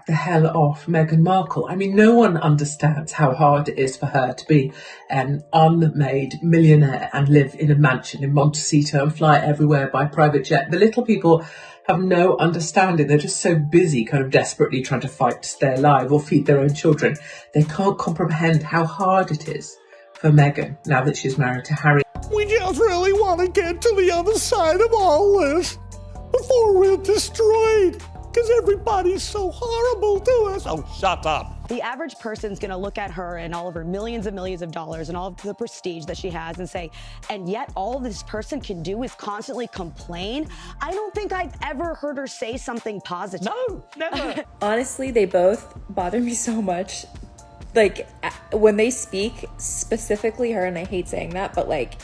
the hell off Meghan Markle. I mean, no one understands how hard it is for her to be an unmade millionaire and live in a mansion in Montecito and fly everywhere by private jet. The little people have no understanding. They're just so busy kind of desperately trying to fight to stay alive or feed their own children. They can't comprehend how hard it is for Meghan now that she's married to Harry. We just really want to get to the other side of all this before we're destroyed, because everybody's so horrible to us. Oh, shut up. The average person's going to look at her and all of her millions and millions of dollars and all of the prestige that she has and say, and yet all this person can do is constantly complain. I don't think I've ever heard her say something positive. No, never. Honestly, they both bother me so much. Like, when they speak, specifically her, and I hate saying that, but like,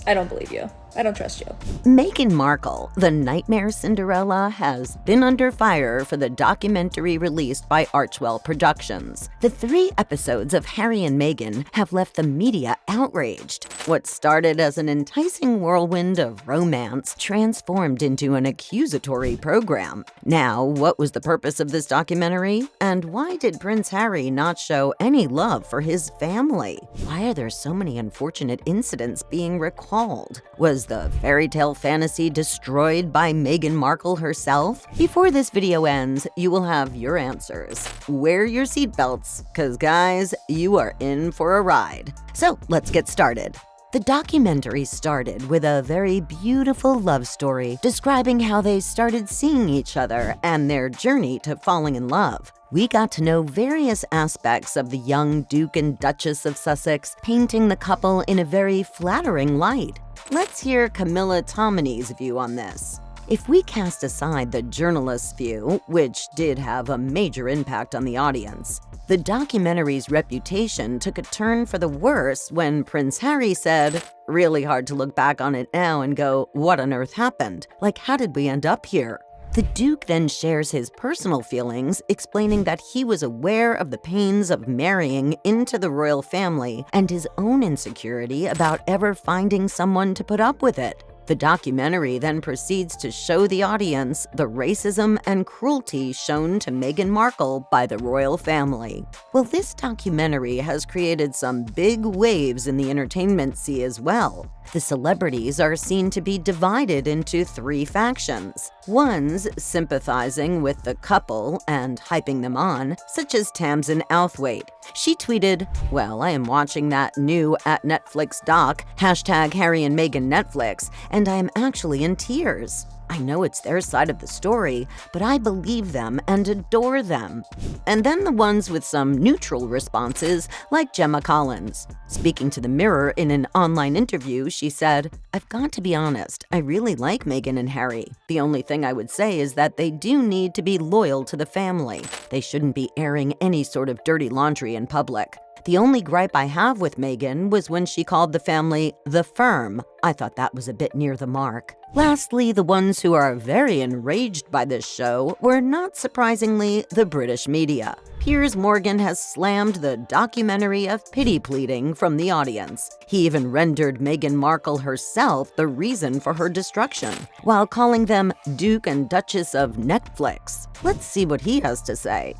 I don't believe you. I don't trust you. Meghan Markle, the nightmare Cinderella, has been under fire for the documentary released by Archewell Productions. The 3 episodes of Harry and Meghan have left the media outraged. What started as an enticing whirlwind of romance transformed into an accusatory program. Now, what was the purpose of this documentary? And why did Prince Harry not show any love for his family? Why are there so many unfortunate incidents being recalled? Was the fairy tale fantasy destroyed by Meghan Markle herself? Before this video ends, you will have your answers. Wear your seatbelts, cause guys, you are in for a ride. So let's get started. The documentary started with a very beautiful love story describing how they started seeing each other and their journey to falling in love. We got to know various aspects of the young Duke and Duchess of Sussex, painting the couple in a very flattering light. Let's hear Camilla Tominey's view on this. If we cast aside the journalist's view, which did have a major impact on the audience, the documentary's reputation took a turn for the worse when Prince Harry said, "Really hard to look back on it now and go, what on earth happened? Like, how did we end up here?" The Duke then shares his personal feelings, explaining that he was aware of the pains of marrying into the royal family and his own insecurity about ever finding someone to put up with it. The documentary then proceeds to show the audience the racism and cruelty shown to Meghan Markle by the royal family. Well, this documentary has created some big waves in the entertainment sea as well. The celebrities are seen to be divided into 3 factions. One's sympathizing with the couple and hyping them on, such as Tamsin Outhwaite. She tweeted, "Well, I am watching that new at Netflix doc, #Harry and Meghan Netflix, and I am actually in tears. I know it's their side of the story, but I believe them and adore them." And then the ones with some neutral responses, like Gemma Collins. Speaking to the Mirror in an online interview, she said, "I've got to be honest, I really like Meghan and Harry. The only thing I would say is that they do need to be loyal to the family. They shouldn't be airing any sort of dirty laundry in public. The only gripe I have with Meghan was when she called the family the firm. I thought that was a bit near the mark." Lastly, the ones who are very enraged by this show were, not surprisingly, the British media. Piers Morgan has slammed the documentary of pity pleading from the audience. He even rendered Meghan Markle herself the reason for her destruction, while calling them Duke and Duchess of Netflix. Let's see what he has to say.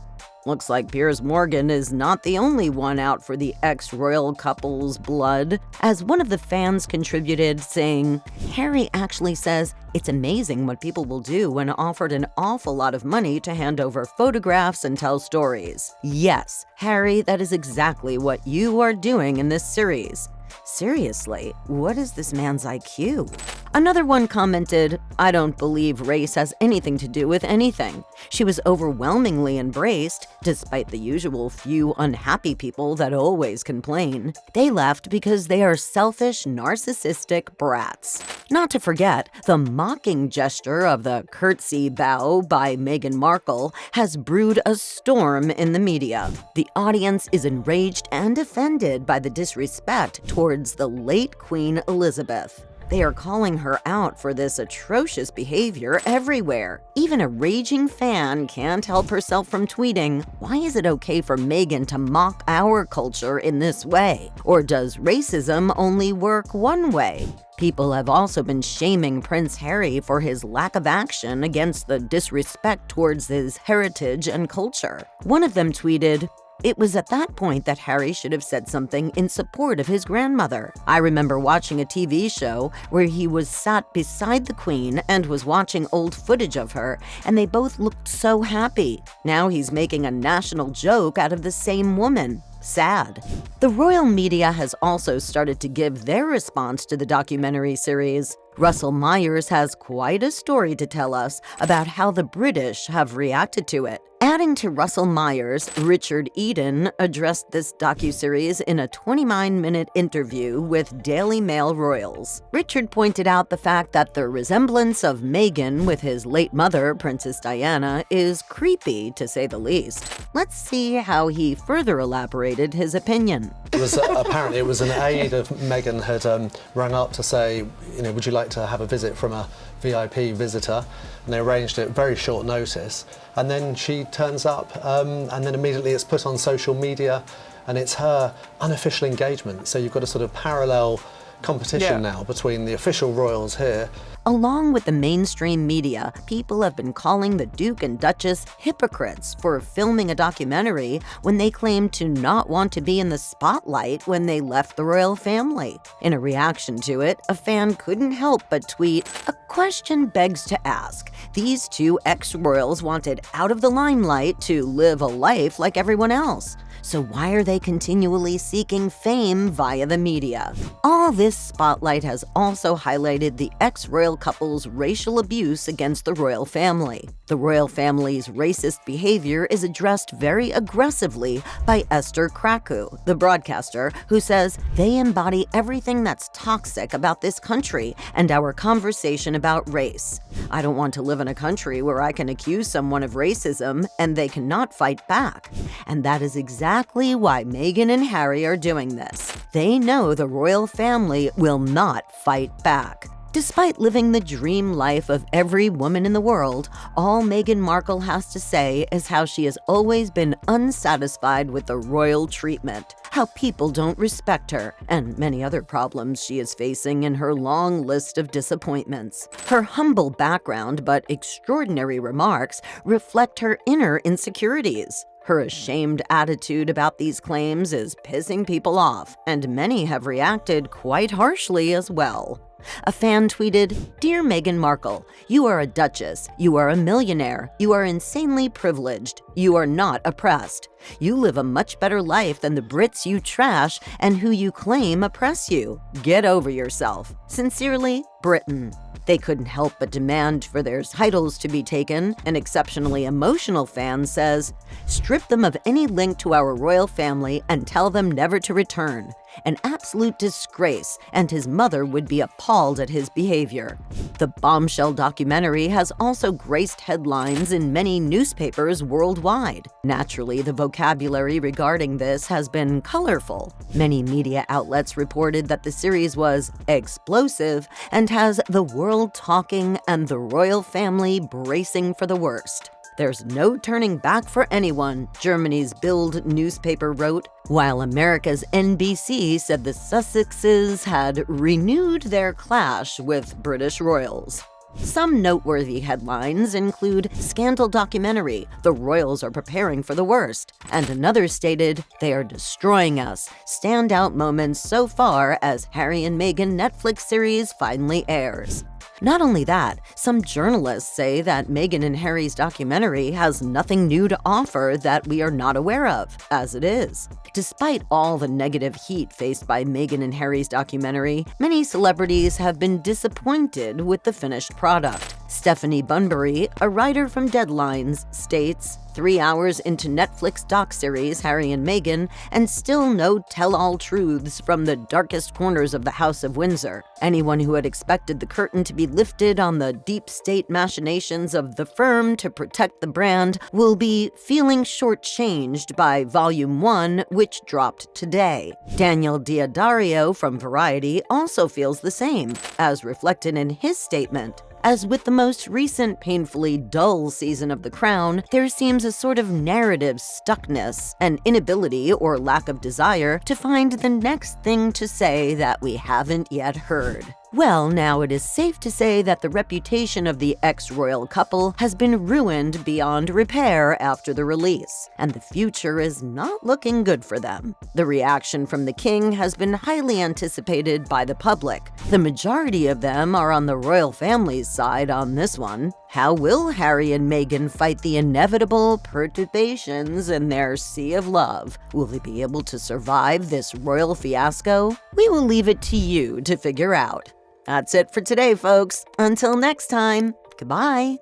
Looks like Piers Morgan is not the only one out for the ex-royal couple's blood, as one of the fans contributed, saying, "Harry actually says it's amazing what people will do when offered an awful lot of money to hand over photographs and tell stories." Yes, Harry, that is exactly what you are doing in this series. Seriously, what is this man's IQ? Another one commented, "I don't believe race has anything to do with anything. She was overwhelmingly embraced, despite the usual few unhappy people that always complain. They left because they are selfish, narcissistic brats." Not to forget, the mocking gesture of the curtsy bow by Meghan Markle has brewed a storm in the media. The audience is enraged and offended by the disrespect towards the late Queen Elizabeth. They are calling her out for this atrocious behavior everywhere. Even a raging fan can't help herself from tweeting, "Why is it okay for Meghan to mock our culture in this way? Or does racism only work one way?" People have also been shaming Prince Harry for his lack of action against the disrespect towards his heritage and culture. One of them tweeted, "It was at that point that Harry should have said something in support of his grandmother. I remember watching a TV show where he was sat beside the Queen and was watching old footage of her, and they both looked so happy. Now he's making a national joke out of the same woman. Sad." The royal media has also started to give their response to the documentary series. Russell Myers has quite a story to tell us about how the British have reacted to it. Adding to Russell Myers, Richard Eden addressed this docuseries in a 29-minute interview with Daily Mail royals. Richard pointed out the fact that the resemblance of Meghan with his late mother, Princess Diana, is creepy, to say the least. Let's see how he further elaborated his opinion. It was apparently it was an aide of Meghan had rung up to say, would you like to have a visit from a VIP visitor? And they arranged it at very short notice. And then she turns up, and then immediately it's put on social media, and it's her unofficial engagement. So you've got a sort of parallel competition now between the official royals here. Along with the mainstream media, people have been calling the Duke and Duchess hypocrites for filming a documentary when they claimed to not want to be in the spotlight when they left the royal family. In a reaction to it, a fan couldn't help but tweet, "A question begs to ask. These two ex-royals wanted out of the limelight to live a life like everyone else. So why are they continually seeking fame via the media?" All this spotlight has also highlighted the ex-royal couple's racial abuse against the royal family. The royal family's racist behavior is addressed very aggressively by Esther Krakow, the broadcaster, who says they embody everything that's toxic about this country and our conversation about race. "I don't want to live in a country where I can accuse someone of racism and they cannot fight back." And that is exactly why Meghan and Harry are doing this. They know the royal family will not fight back. Despite living the dream life of every woman in the world, all Meghan Markle has to say is how she has always been unsatisfied with the royal treatment, how people don't respect her, and many other problems she is facing in her long list of disappointments. Her humble background but extraordinary remarks reflect her inner insecurities. Her ashamed attitude about these claims is pissing people off, and many have reacted quite harshly as well. A fan tweeted, "Dear Meghan Markle, you are a duchess, you are a millionaire, you are insanely privileged, you are not oppressed. You live a much better life than the Brits you trash and who you claim oppress you. Get over yourself. Sincerely, Britain." They couldn't help but demand for their titles to be taken. An exceptionally emotional fan says, "Strip them of any link to our royal family and tell them never to return. An absolute disgrace, and his mother would be appalled at his behavior." The bombshell documentary has also graced headlines in many newspapers worldwide. Naturally, the vocabulary regarding this has been colorful. Many media outlets reported that the series was explosive and has the world talking and the royal family bracing for the worst. "There's no turning back for anyone," Germany's Bild newspaper wrote, while America's NBC said the Sussexes had renewed their clash with British royals. Some noteworthy headlines include "Scandal documentary, the royals are preparing for the worst," and another stated, "They are destroying us. Standout moments so far as Harry and Meghan Netflix series finally airs." Not only that, some journalists say that Meghan and Harry's documentary has nothing new to offer that we are not aware of, as it is. Despite all the negative heat faced by Meghan and Harry's documentary, many celebrities have been disappointed with the finished product. Stephanie Bunbury, a writer from Deadlines, states, 3 hours into Netflix doc-series Harry and Meghan, and still no tell-all truths from the darkest corners of the House of Windsor. Anyone who had expected the curtain to be lifted on the deep state machinations of the firm to protect the brand will be feeling shortchanged by Volume 1, which dropped today. Daniel D'Addario from Variety also feels the same, as reflected in his statement. As with the most recent painfully dull season of The Crown, there seems a sort of narrative stuckness, an inability or lack of desire to find the next thing to say that we haven't yet heard. Well, now it is safe to say that the reputation of the ex-royal couple has been ruined beyond repair after the release, and the future is not looking good for them. The reaction from the king has been highly anticipated by the public. The majority of them are on the royal family's side on this one. How will Harry and Meghan fight the inevitable perturbations in their sea of love? Will they be able to survive this royal fiasco? We will leave it to you to figure out. That's it for today, folks. Until next time, goodbye.